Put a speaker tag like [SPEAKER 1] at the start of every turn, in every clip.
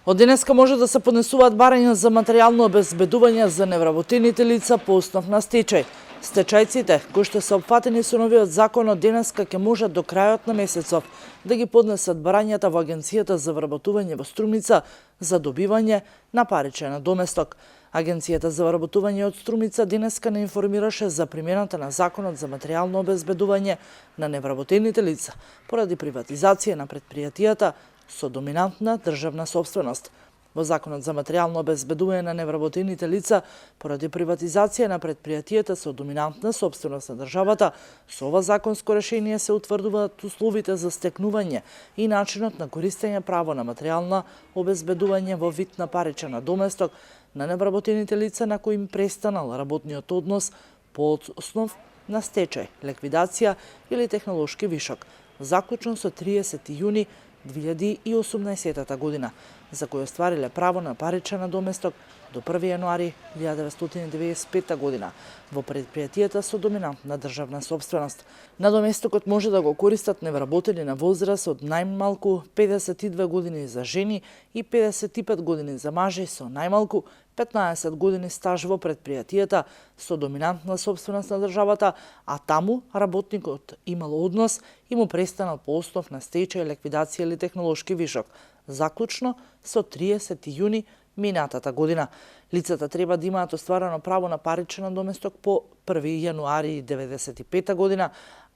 [SPEAKER 1] Од денеска може да се поднесуваат барања за материјално обезбедување за невработените лица по основ на стечај. Стечајците, кои што се опфатени со новиот закон, од денеска ќе можат до крајот на месецов да ги поднесат барањата во Агенцијата за вработување во Струмица за добивање на паричен надоместок. Агенцијата за вработување од Струмица денеска не информираше за примената на законот за материјално обезбедување на невработените лица поради приватизација на предпријатијата со доминантна државна собственост. Во законот за материјално обезбедување на невработените лица поради приватизација на предпријатијата со доминантна собственост на државата, со ова законско решение се утврдуваат условите за стекнување и начинот на користење право на материјално обезбедување во вид на паричен надоместок на невработените лица на кои им престанал работниот однос по основ на стечај, ликвидација или технолошки вишок, заклучен со 30 јуни 2018 година, за кој оствариле право на паричен надоместок до 1 јануари 1995 година во предпријатијата со доминантна државна собственост. Надоместокот може да го користат невработени на возраст од најмалку 52 години за жени и 55 години за мажи со најмалку 15 години стаж во предпријатијата со доминантна собственост на државата, а таму работникот имал однос и му престанал по основ на стечај, ликвидација или технолошки вишок, заклучно со 30 јуни минатата година. Лицата треба да имаат остварено право на паричен надоместок по 1 јануари 1995 година,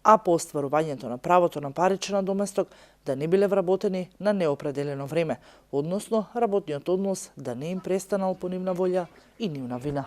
[SPEAKER 1] а по остварувањето на правото на паричен надоместок да не биле вработени на неопределено време, односно работниот однос да не им престанал по нивна волја и нивна вина.